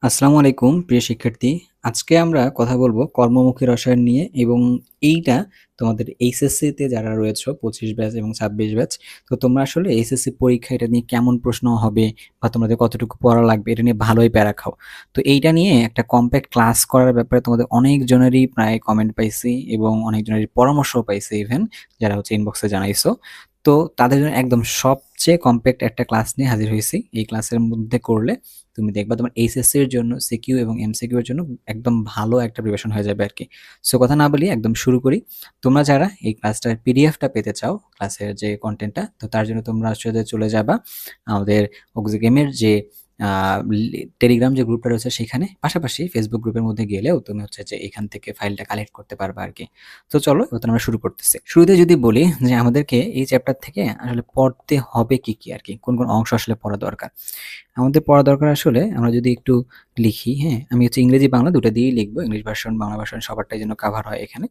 আসসালামু আলাইকুম প্রিয় শিক্ষার্থী। আজকে আমরা কথা বলবো কর্মমুখী রসায়ন নিয়ে এবং এইটা তোমাদের এইচএসসি-তে যারা রয়েছো 25 ব্যাচ এবং 26 ব্যাচ, তো তোমরা আসলে এইচএসসি পরীক্ষা এটা নিয়ে কেমন প্রশ্ন হবে বা তোমাদের কতটুকু পড়া লাগবে এটা নিয়ে ভালোই প্যারা খাও। তো এইটা নিয়ে একটা কম্প্যাক্ট ক্লাস করার ব্যাপারে তোমাদের অনেকজনেরই প্রায় কমেন্ট পাইছি এবং অনেকজনেরই পরামর্শও পাইছি ইভেন যারা হচ্ছে ইনবক্সে জানাইছো। তো তাদের জন্য একদম সবচেয়ে কম্প্যাক্ট একটা ক্লাস নিয়ে হাজির হয়েছি। এই ক্লাসের মধ্যে করলে তুমি দেখবা তোমার এইচএসসি এর জন্য সিকিউ এবং এমসিকিউ এর জন্য একদম ভালো একটা প্রিপারেশন হয়ে যাবে আর কি। সো কথা না বলি একদম শুরু করি। তোমরা যারা এই ক্লাসটার পিডিএফটা পেতে চাও ক্লাসের যে কন্টেন্টটা, তো তার জন্য তোমরা আসলে চলে যাবা আমাদের অক্সিগেমের যে টেলিগ্রাম যে গ্রুপটা রয়েছে সেখানে, পাশাপাশি ফেসবুক গ্রুপের মধ্যে গেলেও তুমি হচ্ছে যে এখান থেকে ফাইলটা কালেক্ট করতে পারবা আর কি। তো চলো এবার আমরা শুরু করতেছি। শুরুতে যদি বলি যে আমাদেরকে এই চ্যাপ্টার থেকে আসলে পড়তে হবে কি কি আর কি, কোন কোন অংশ আসলে পড়া দরকার। আমাদের পড়া দরকার আসলে আমরা যদি একটু লিখি, হ্যাঁ আমি হচ্ছে ইংরেজি বাংলা দুটো দিয়েই লিখবো, ইংলিশ ভার্সন বাংলা ভার্সন সবারটাই যেন কাভার হয় এখানে।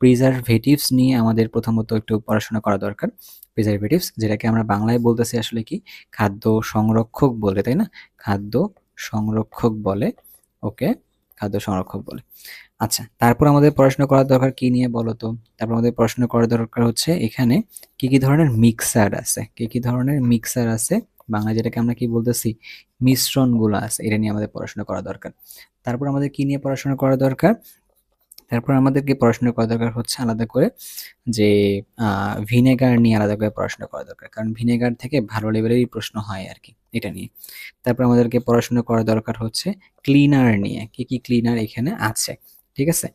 প্রিজারভেটিভস নিয়ে আমাদের প্রথমত একটু পড়াশোনা করা দরকার। প্রিজারভেটিভস যেটাকে আমরা বাংলায় বলতেছি আসলে কি, খাদ্য সংরক্ষক বলে, তাই না? খাদ্য সংরক্ষক বলে, ওকে, খাদ্য সংরক্ষক বলে। আচ্ছা, তারপর আমাদের পড়াশোনা করার দরকার কি নিয়ে বলো তো? তারপর আমাদের পড়াশোনা করার দরকার হচ্ছে এখানে কি কি ধরনের মিক্সার আছে, কি কি ধরনের মিক্সার আছে, বাংলা যেটাকে আমরা কি বলতেছি মিশ্রণগুলো আছে, এটা নিয়ে আমাদের পড়াশোনা করা দরকার। তারপর আমাদের কি নিয়ে পড়াশোনা করা দরকার? তারপর আমাদেরকে পড়াশোনা করা দরকার হচ্ছে আলাদা করে যে ভিনেগার নিয়ে আলাদা করে পড়াশোনা করা দরকার, কারণ ভিনেগার থেকে ভালো লেভেলেরই প্রশ্ন হয় আর কি এটা নিয়ে। তারপর আমাদেরকে পড়াশোনা করা দরকার হচ্ছে ক্লিনার নিয়ে, কি কি ক্লিনার এখানে আছে, ঠিক আছে?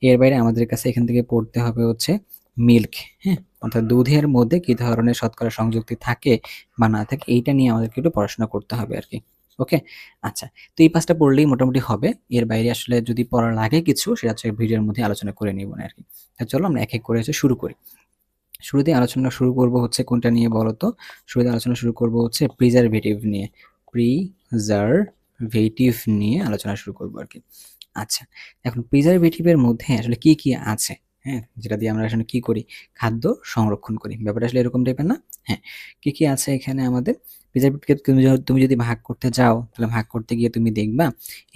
এর বাইরে আমাদের কাছে এখান থেকে পড়তে হবে হচ্ছে মিল্ক, হ্যাঁ, অর্থাৎ দুধের মধ্যে কি ধরনের শতকরা সংযুক্তি থাকে বা না থাকে, এইটা নিয়ে আমাদেরকে একটু পড়াশোনা করতে হবে আর কি। ওকে, আচ্ছা, তো এই পাঁচটা পড়লেই মোটামুটি হবে। এর বাইরে আসলে যদি পড়া লাগে কিছু, সেটা হচ্ছে ভিডিওর মধ্যে আলোচনা করে নিব না আর কি। চলো আমরা এক এক করে হচ্ছে শুরু করি। শুরুতে আলোচনা শুরু করব হচ্ছে কোনটা নিয়ে বলো তো? শুরুতে আলোচনা শুরু করব হচ্ছে প্রিজারভেটিভ নিয়ে। প্রিজারভেটিভ নিয়ে আলোচনা শুরু করব আর কি। আচ্ছা, এখন প্রিজারভেটিভের মধ্যে আসলে কি কি আছে, হ্যাঁ, যেটা দিয়ে আমরা আসলে কি করি, খাদ্য সংরক্ষণ করি, ব্যাপারটা আসলে এরকম টাইপের না? হ্যাঁ, কি কি আছে এখানে আমাদের প্রিজারভেটিভকে তুমি যদি ভাগ করতে যাও, তাহলে ভাগ করতে গিয়ে তুমি দেখবা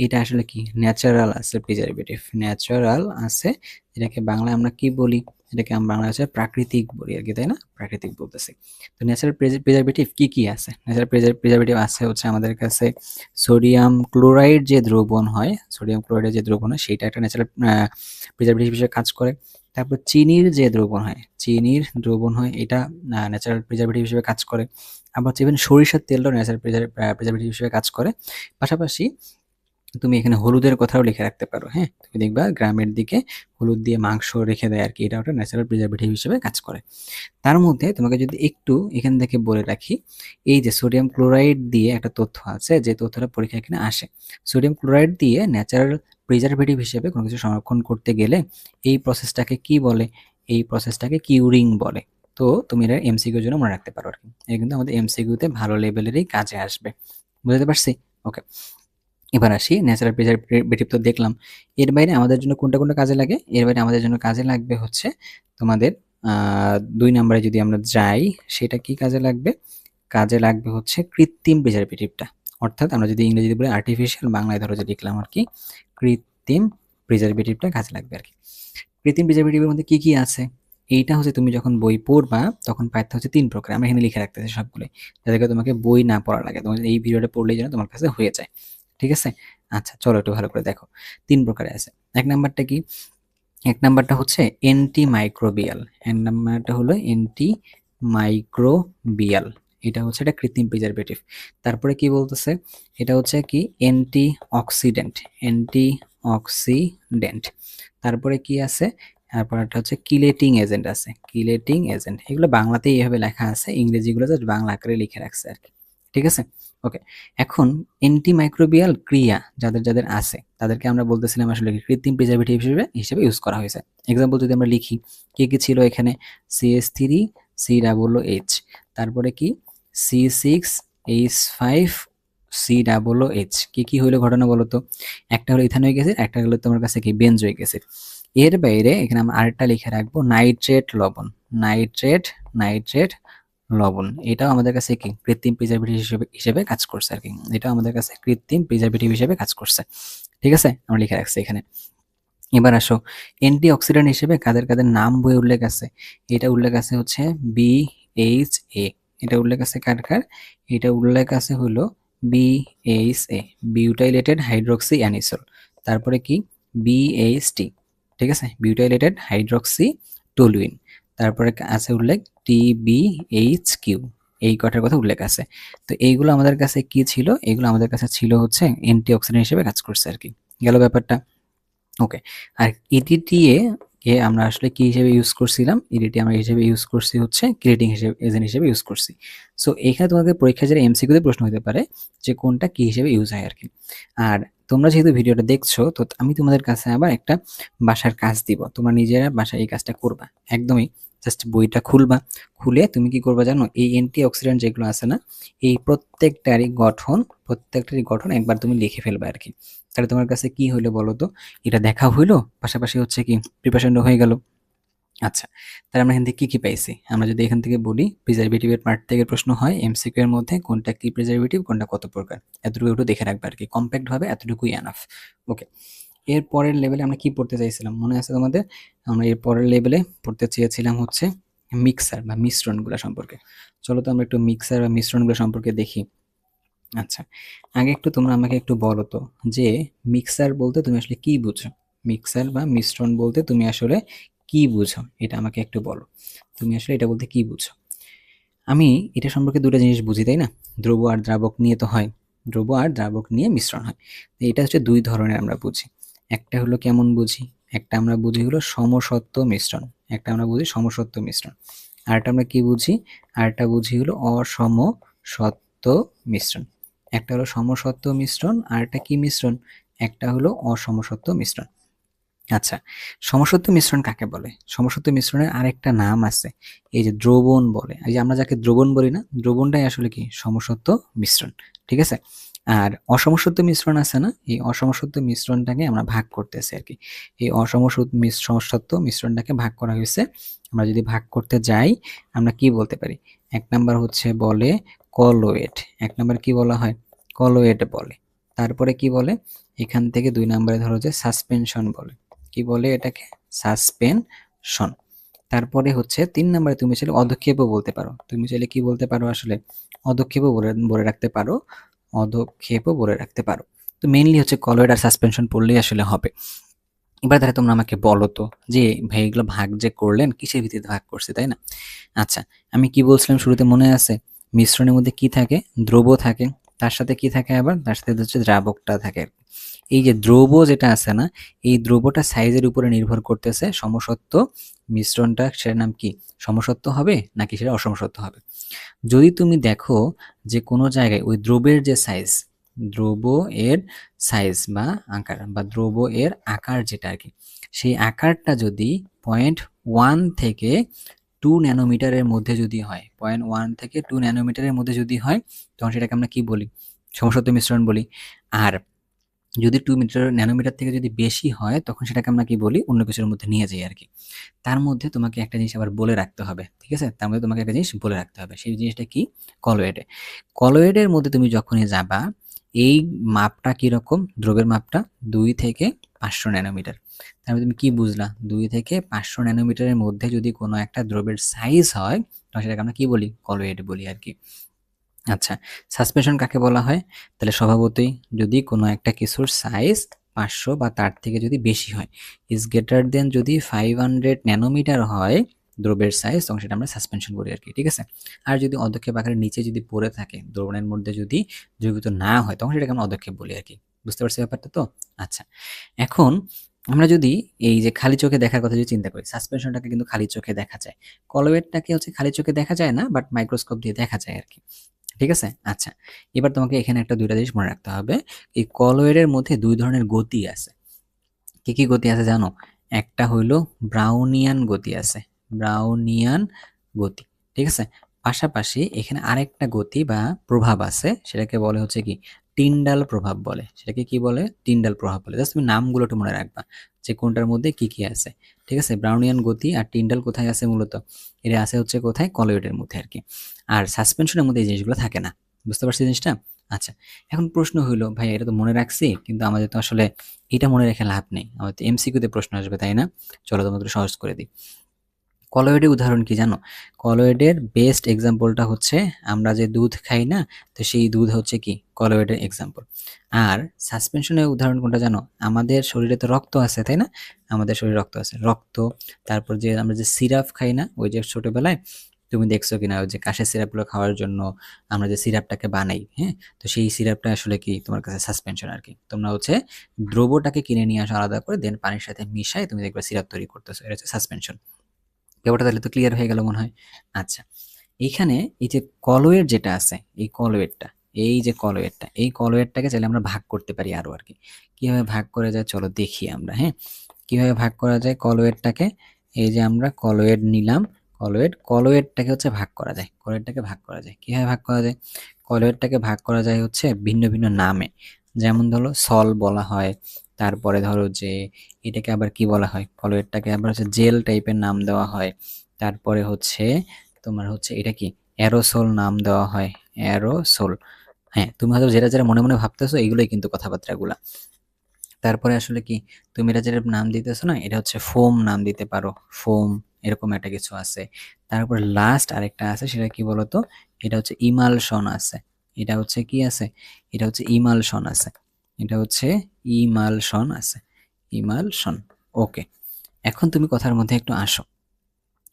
এটা আসলে কি ন্যাচারাল আছে, প্রিজারভেটিভ ন্যাচারাল আছে, যেটাকে বাংলায় আমরা কি বলি, এটাকে আমরা বাংলা ভাষায় প্রাকৃতিক বলি আর কি, তাই না? প্রাকৃতিক বলতেছি। তো ন্যাচারাল প্রিজারভেটিভ কি কি আছে? ন্যাচারাল প্রিজারভেটিভ আছে হচ্ছে আমাদের কাছে সোডিয়াম ক্লোরাইড যে দ্রবণ হয়, সোডিয়াম ক্লোরাইডের যে দ্রবণ হয় সেটা একটা ন্যাচারাল প্রিজারভেটিভ হিসেবে কাজ করে। তারপর চিনির যে দ্রবণ হয়, চিনির দ্রবণ হয়, এটা ন্যাচারাল প্রিজারভেটিভ হিসেবে কাজ করে। আবার ইভেন সরিষার তেলটাও ন্যাচারাল প্রিজারভেটিভ হিসেবে কাজ করে। পাশাপাশি তুমি এখানে হলুদের কথাও লিখে রাখতে পারো, হ্যাঁ, তুমি দেখবা গ্রামের দিকে হলুদ দিয়ে মাংস রেখে দেয় আর কি, এটা ওটা ন্যাচারাল প্রিজারভেটিভ হিসেবে কাজ করে। তার মধ্যে তোমাকে যদি একটু এখান থেকে বলে রাখি, এই যে সোডিয়াম ক্লোরাইড দিয়ে একটা তথ্য আছে, যে তথ্যটা পরীক্ষায় এখানে আসে। সোডিয়াম ক্লোরাইড দিয়ে ন্যাচারাল প্রিজারভেটিভ হিসেবে কোনো কিছু সংরক্ষণ করতে গেলে এই প্রসেসটাকে কি বলে? এই প্রসেসটাকে কিউরিং বলে। তো তুমি এটা এমসিকিউর জন্য মনে রাখতে পারো আর কি, এটা কিন্তু আমাদের এমসিকিউতে ভালো লেভেলেরই কাজে আসবে। বুঝতে পারছি? ওকে, এবার আসি ন্যাচারাল প্রিজারভেটিভ তো দেখলাম। এর বাইরে আমাদের জন্য কোনটা কোনটা কাজে লাগে? এর বাইরে আমাদের জন্য কাজে লাগবে হচ্ছে তোমাদের ২ নাম্বারে যদি আমরা যাই, সেটা কি কাজে লাগবে? কাজে লাগবে হচ্ছে কৃত্রিম প্রিজারভেটিভটা। অর্থাৎ আমরা যদি ইংরেজিতে বলি আর্টিফিশিয়াল, বাংলায় ধরো যে লিখলাম আর কি, কৃত্রিম প্রিজারভেটিভটা কাজে লাগবে আর কি। কৃত্রিম প্রিজারভেটিভের মধ্যে কি কি আছে? এইটা হচ্ছে তুমি যখন বই পড়বা তখন পাইতে হচ্ছে ৩ প্রকার। আমরা এখানে লিখে রাখতেছি সবগুলোই, যাতে তোমাকে বই না পড়া লাগে, তোমার এই ভিডিওটা পড়লেই যেন তোমার কাছে হয়ে যায়। ঠিক আছে? আচ্ছা, চলো একটু ভালো করে দেখো। ৩ প্রকারে আছে। ১ নাম্বারটা কি? ১ নাম্বারটা হচ্ছে অ্যান্টিমাইক্রোবিয়াল। ১ নাম্বারটা হলো অ্যান্টিমাইক্রোবিয়াল। এটা হচ্ছে একটা কৃত্রিম প্রিজারভেটিভ। তারপরে কি বলতেছে? এটা হচ্ছে কি অ্যান্টিঅক্সিডেন্ট, অ্যান্টিঅক্সিডেন্ট। তারপরে কি আছে? তারপর একটা হচ্ছে কিলেটিং এজেন্ট আছে, কিলেটিং এজেন্ট। এগুলো বাংলাতেই এভাবে লেখা আছে, ইংরেজিগুলো জাস্ট বাংলা আকারে লিখে রাখছে আর কি। ঠিক আছে? ওকে, এখন অ্যান্টিমাইক্রোবিয়াল ক্রিয়া যাদের যাদের আছে তাদেরকে আমরা বলতেছিলাম আসলে কি কৃত্রিম প্রিজারভেটিভ হিসেবে ইউজ করা হয়েছে। এক্সাম্পল যদি আমরা লিখি, কি কি ছিল এখানে? CH3 COOH, তারপরে কি C6H5 COOH। কি কি হইলো ঘটনা বলো তো? একটা হলো ইথানোয়িক অ্যাসিড, একটা হলো তোমার কাছে কি বেনজোয়িক অ্যাসিড। এর বাইরে এখানে আমরা আরেকটা লিখে রাখবো নাইট্রেট লবণ, নাইট্রেট লবণ। এটাও আমাদের কাছে কি কৃত্রিম প্রিজারভেটিভ হিসেবে কাজ করছে আর কি। এটাও আমাদের কাছে কৃত্রিম প্রিজারভেটিভ হিসেবে কাজ করছে। ঠিক আছে? আমরা লিখে রাখছি এখানে। এবার আসো, অ্যান্টিঅক্সিডেন্ট হিসেবে কাদের নাম বইয়ে উল্লেখ আছে? এটা উল্লেখ আছে হচ্ছে BHA। এটা উল্লেখ আছে কার? এটা উল্লেখ আছে হলো BHA, বিউটাইলেটেড হাইড্রক্সি অ্যানিসোল। তারপরে কি BHT, ঠিক আছে, বিউটাইলেটেড হাইড্রক্সি টলুইন। তারপরে আছে উল্লেখ TBHQ, এই কটার কথা উল্লেখ আছে। তো এইগুলো আমাদের কাছে কি ছিল? এগুলো আমাদের কাছে ছিল হচ্ছে অ্যান্টিঅক্সিডেন্ট হিসেবে কাজ করছে আর কি। গেল ব্যাপারটা। ওকে। আর EDTA কে আমরা আসলে কি হিসেবে ইউজ করছিলাম? EDTA আমরা হিসেবে ইউজ করছি হচ্ছে ক্রিয়েটিং এজেন্ট হিসেবে ইউজ করছি। সো এখানে তোমাদের পরীক্ষায় যেটা MCQ তে প্রশ্ন হতে পারে যে কোনটা কি হিসেবে ইউজ হয় আর কি। আর তোমরা যেহেতু ভিডিওটা দেখছো, তো আমি তোমাদের কাছে আবার একটা বাসার কাজ দিব। তোমরা নিজেরা বাসায় এই কাজটা করবা। একদমই জাস্ট বইটা খুলবা, খুলে তুমি কি করবা জানো? এই অ্যান্টিঅক্সিডেন্ট যেগুলো আছে না, এই প্রত্যেকটারই গঠন একবার তুমি লিখে ফেলবা আর কি। তাহলে তোমার কাছে কি হইলো বলো তো? এটা দেখা হইলো, পাশাপাশি হচ্ছে কি প্রিপারেশনও হয়ে গেল। আচ্ছা, তাহলে আমরা এখান থেকে কি পাইছি? আমরা যদি এখান থেকে বলি প্রিজারভেটিভের পার্ট থেকে প্রশ্ন হয় MCQ এর মধ্যে, কোনটা কি প্রিজারভেটিভ, কোনটা কত প্রকার, এতটুকু একটু দেখে রাখবে আর কি। কম্প্যাক্ট ভাবে এতটুকুই এনাফ। ওকে। এর পরের লেভেলে আমরা কি পড়তে চাইছিলাম মনে আছে তোমাদের? আমরা এর পরের লেভেলে পড়তে চেয়েছিলাম হচ্ছে মিক্সার বা মিশ্রণগুলো সম্পর্কে। চলো তো আমরা একটু মিক্সার বা মিশ্রণগুলো সম্পর্কে দেখি। আচ্ছা, আগে একটু তোমরা আমাকে একটু বলো তো যে মিক্সার বলতে তুমি আসলে কি বুঝো? মিক্সার বা মিশ্রণ বলতে তুমি আসলে কি বুঝো? এটা আমাকে একটু বলো। তুমি আসলে এটা বলতে কি বুঝো? আমি এটা সম্পর্কে দুটো জিনিস বুঝি, তাই না? দ্রব আর দ্রাবক নিয়ে তো হয়। দ্রব আর দ্রাবক নিয়ে মিশ্রণ হয়। তো এটা হচ্ছে দুই ধরনের আমরা বুঝি। একটা হলো কেমন বুঝি? একটা আমরা বুঝি হলো সমসত্ব মিশ্রণ। একটা আমরা বুঝি সমসত্ব মিশ্রণ। আরেকটা আমরা কি বুঝি? আরেকটা বুঝি হলো অসমসত্ব মিশ্রণ। একটা হলো সমসত্ব মিশ্রণ, আরেকটা কি মিশ্রণ? একটা হলো অসমসত্ব মিশ্রণ। আচ্ছা, সমসত্ব মিশ্রণ কাকে বলে? সমসত্ব মিশ্রণের আরেকটা নাম আছে, এই যে দ্রবণ বলে। এই যে আমরা যাকে দ্রবণ বলি না, দ্রবণটাই আসলে কি সমসত্ব মিশ্রণ। ঠিক আছে? আর অসমসত্ব মিশ্রণ আছে না, এই অসমসত্ব মিশ্রণটাকে আমরা ভাগ করতেছি আর কি। এই সমসত্ব মিশ্রণটাকে ভাগ করা হয়েছে। আমরা যদি ভাগ করতে যাই, আমরা কি বলতে পারি? এক নাম্বার হচ্ছে বলে কলওয়েড। এক নাম্বার কি বলা হয়? কলওয়েড বলে। তারপরে কি বলে? এখান থেকে 2 নম্বরে ধরো যে সাসপেনশন বলে। কি বলে এটাকে? সাসপেনশন। তারপরে হচ্ছে 3 নম্বরে তুমি চাইলে অধক্ষেপও বলতে পারো। তুমি চাইলে কি বলতে পারো আসলে? অধক্ষেপও বলে রাখতে পারো। অধক্ষেপও বলে রাখতে পারো। তো মেইনলি হচ্ছে কলয়েড আর সাসপেনশন পড়লেই আসলে হবে। এবার তাহলে তোমরা আমাকে বলো তো যে ভাই এগুলো ভাগ যে করলেন কিসের ভিত্তিতে ভাগ করছে, তাই না? আচ্ছা, আমি কি বলছিলাম শুরুতে মনে আছে? মিশ্রণের মধ্যে কি থাকে? দ্রব থাকে। তার সাথে কি থাকে আবার? তার সাথে হচ্ছে দ্রাবকটা থাকে। এই যে দ্রব যেটা আছে না, এই দ্রবটা সাইজের উপরে নির্ভর করতেছে সমসত্ব মিশ্রণটা, সেটার নাম কি? সমসত্ব হবে নাকি সেটা অসমসত্ব হবে? যদি তুমি দেখো যে কোনো জায়গায় ওই দ্রবের যে সাইজ, দ্রব এর সাইজ বা আকার, বা দ্রব এর আকার যেটা আর কি, সেই আকারটা যদি 0.1 থেকে 2 ন্যানোমিটারের মধ্যে যদি হয়, 0.1 থেকে 2 ন্যানোমিটারের মধ্যে যদি হয়, তখন সেটাকে আমরা কি বলি? সমসত্ব মিশ্রণ বলি। আর যদি 2 ন্যানোমিটার থেকে যদি বেশি হয়, তখন সেটাকে আমরা কি বলি? অন্য কিছুর মধ্যে নিয়ে যাই আর কি। তার মধ্যে তোমাকে একটা জিনিস আবার বলে রাখতে হবে, ঠিক আছে? তার মধ্যে তোমাকে একটা জিনিস বলে রাখতে হবে। সেই জিনিসটা কি? কলয়েডে। কলয়েডের মধ্যে তুমি যখনই যাবা, এই মাপটা কিরকম? দ্রবের মাপটা 2 থেকে 500 ন্যানোমিটার। তার তুমি কি বুঝলা? 2 থেকে 500 ন্যানোমিটারের মধ্যে যদি কোনো একটা দ্রবের সাইজ হয়, তখন সেটাকে আমরা কি বলি? কলয়েড বলি আর কি। আচ্ছা, সাসপেনশন কাকে বলা হয়? তাহলে স্বভাবতই যদি কোনো একটা কিছুর সাইজ 500 বা তার থেকে যদি বেশি হয়, ইজ গ্রেটার দেন যদি 500 ন্যানোমিটার হয় দ্রবের সাইজ, তখন সেটা আমরা সাসপেনশন বলি আর কি। ঠিক আছে? আর যদি অধক্ষেপ আকারের নিচে যদি পড়ে থাকে, দ্রবণের মধ্যে যদি দ্রবীভূত না হয়, তখন সেটাকে আমরা অধক্ষেপ বলি আর কি। বুঝতে পারছি ব্যাপারটা তো? আচ্ছা, এখন আমরা যদি এই যে খালি চোখে দেখার কথা যদি চিন্তা করি, সাসপেনশনটাকে কিন্তু খালি চোখে দেখা যায়। কলওয়েডটাকে হচ্ছে খালি চোখে দেখা যায় না, বাট মাইক্রোস্কোপ দিয়ে দেখা যায় আর কি। ঠিক আছে? আচ্ছা, এবার তোমাকে এখানে একটা দুইটা জিনিস মনে রাখতে হবে। এই কলওয়েডের মধ্যে 2 ধরনের গতি আছে। কি কি গতি আছে জানো? একটা হইলো ব্রাউনিয়ান গতি আছে। ব্রাউনিয়ান গতি। ঠিক আছে? পাশাপাশি এখানে আরেকটা গতি বা প্রভাব আছে, সেটাকে বলে হচ্ছে কি? টিন্ডাল প্রভাব বলে। সেটাকে কি বলে? টিন্ডাল প্রভাব বলে। জাস্ট তুমি নামগুলো একটু মনে রাখবা যে কোনটার মধ্যে কি কি আছে। ঠিক আছে? ব্রাউনিয়ান গতি আর টিন্ডাল কোথায় আছে মূলত? এটা আছে হচ্ছে কোথায়? কলয়েডের মধ্যে আর কি। আর সাসপেনশনের মধ্যে এই জিনিসগুলো থাকে না। বুঝতে পারছি জিনিসটা? আচ্ছা, এখন প্রশ্ন হইলো ভাই এটা তো মনে রাখছি, কিন্তু আমাদের তো আসলে এটা মনে রেখে লাভ নেই। আমাদের তো এমসিকিউতে প্রশ্ন আসবে, তাই না? চলো তোমাদের সহজ করে দিই। কলয়েডের উদাহরণ কি জানো? কলয়েডের বেস্ট এক্সাম্পলটা হচ্ছে আমরা যে দুধ খাই না, তো সেই দুধ হচ্ছে কি কলয়েডের এক্সাম্পল। আর সাসপেনশনের উদাহরণ কোনটা জানো? আমাদের শরীরে তো রক্ত আছে, তাই না? আমাদের শরীরে রক্ত আছে, রক্ত। তারপর যে আমরা যে সিরাপ খাই না, ওই যে ছোটবেলায় তুমি দেখছো কিনা ওই যে কাশের সিরাপগুলো খাওয়ার জন্য আমরা যে সিরাপটাকে বানাই, হ্যাঁ, তো সেই সিরাপটা আসলে কি তোমার কাছে সাসপেনশন আর কি। তোমরা হচ্ছে দ্রবটাকে কিনে নিয়ে আসো আলাদা করে, দেন পানির সাথে মিশাই তুমি দেখবে সিরাপ তৈরি করতেছো, এটা হচ্ছে সাসপেনশন। ব্যাপারটা তাহলে তো ক্লিয়ার হয়ে গেল মনে হয়। আচ্ছা, এইখানে এই যে কলয়েড যেটা আছে, এই কলয়েডটা, এই যে কলয়েডটা, এই কলয়েডটাকে চাইলে আমরা ভাগ করতে পারি আরো আর কি। কিভাবে ভাগ করা যায় চলো দেখি আমরা, হ্যাঁ, কিভাবে ভাগ করা যায় কলয়েডটাকে। এই যে আমরা কলয়েড নিলাম, কলয়েডটাকে হচ্ছে ভাগ করা যায়, কলয়েডটাকে ভাগ করা যায়। কিভাবে ভাগ করা যায়? কলয়েডটাকে ভাগ করা যায় হচ্ছে ভিন্ন ভিন্ন নামে। যেমন ধরো সল বলা হয়, তারপরে ধরো যে এটাকে আবার কি বলা হয়, কলয়েডটাকে আবার হচ্ছে জেল টাইপের নাম দেওয়া হয়। তারপরে হচ্ছে তোমার হচ্ছে এটা কি অ্যারোসোল নাম দেওয়া হয়, অ্যারোসোল। হ্যাঁ, তুমি হয়তো যেটা যেটা মনে মনে ভাবতেছো এইগুলোই কিন্তু কথাবার্তাগুলা। তারপরে আসলে কি তুমি এটা যেটা নাম দিতেছো না, এটা হচ্ছে ফোম নাম দিতে পারো, ফোম, এরকম একটা কিছু আছে। তারপর লাস্ট আরেকটা আছে, সেটা কি বলতো? এটা হচ্ছে ইমালশন আছে। এটা হচ্ছে কি আছে? এটা হচ্ছে ইমালশন আছে। এটা হচ্ছে ইমালশন আছে, ইমালশন। ওকে, এখন তুমি কথার মধ্যে একটু আসো,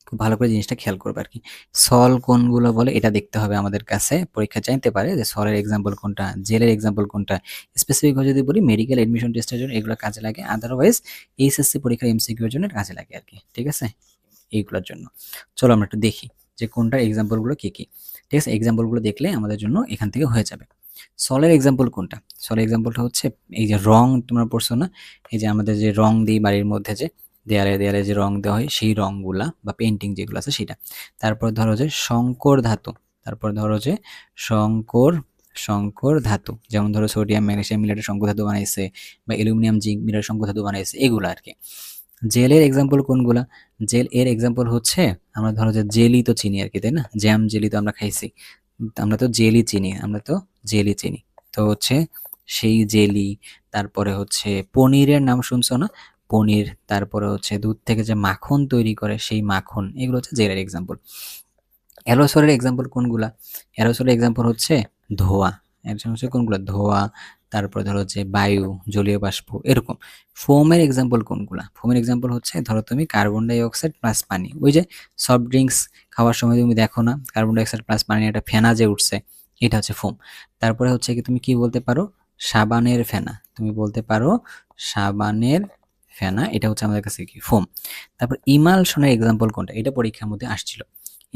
খুব ভালো করে জিনিসটা খেয়াল করবে আর কি। সল কোনগুলো বলে এটা দেখতে হবে আমাদের কাছে, পরীক্ষা চাইতে পারে যে সলের এক্সাম্পল কোনটা, জেলের এক্সাম্পল কোনটা। স্পেসিফিক ভাবে যদি বলি মেডিকেল এডমিশন টেস্টের জন্য এগুলো কাজে লাগে, আদারওয়াইজ এইচএসসি পরীক্ষার এমসিকিউ এর জন্য কাজে লাগে আর কি। ঠিক আছে, এইগুলোর জন্য চলো আমরা একটু দেখি যে কোনটার এক্সাম্পল গুলো কি কি। ঠিক আছে, এক্সাম্পল গুলো দেখলে আমাদের জন্য এখান থেকে হয়ে যাবে। সলের এক্সাম্পল কোনটা? সলের এক্সাম্পলটা হচ্ছে এই যে রং, তোমরা পড়ছো না, এই যে আমাদের যে রং দিই বাড়ির মধ্যে, যে দেয়ালে দেয়ালে যে রং দেওয়া হয় সেই রংগুলা বা পেন্টিং যেগুলো আছে সেটা। তারপর ধরো যে সংকর ধাতু, তারপর ধরো যে সংকর সংকর ধাতু, যেমন ধরো সোডিয়াম ম্যাগনেসিয়াম মিলে সংকর ধাতু বানাইছে, বা অ্যালুমিনিয়াম জিঙ্ক মিলে সংকর ধাতু বানাইছে, এগুলো আর কি। জেলের এক্সাম্পল কোনগুলা? জেল এর এক্সাম্পল হচ্ছে আমরা ধরো যে জেলি তো চিনি আর কি, তাই না? জ্যাম জেলি তো আমরা খাইছি, আমরা তো জেলি চিনি, আমরা তো জেলি চিনি। তো হচ্ছে সেই জেলি। তারপরে হচ্ছে পনিরের নাম শুনছো না? পনির। তারপরে হচ্ছে দুধ থেকে যে মাখন তৈরি করে সেই মাখন, এগুলো হচ্ছে জেলের এক্সাম্পল। অ্যারোসলের এক্সাম্পল কোনগুলা? অ্যারোসলের এক্সাম্পল হচ্ছে ধোঁয়া। এরকম হচ্ছে কোনগুলা? ধোঁয়া। তারপরে ধরো যে বায়ু, জলীয় বাষ্প, এরকম। ফোমের এক্সাম্পল কোনগুলা? ফোমের এক্সাম্পল হচ্ছে ধরো তুমি কার্বন ডাই অক্সাইড প্লাস পানি, ওই যে সফট ড্রিঙ্কস খাওয়ার সময় তুমি দেখো না কার্বন ডাই অক্সাইড প্লাস পানি একটা ফেনা যে উঠছে, এটা হচ্ছে ফোম। তারপরে হচ্ছে কি তুমি কি বলতে পারো? সাবানের ফেনা, তুমি বলতে পারো সাবানের ফেনা, এটা হচ্ছে আমাদের কাছে কি ফোম। তারপর ইমালশনের এক্সাম্পল কোনটা? এটা পরীক্ষার মধ্যে আসছিল।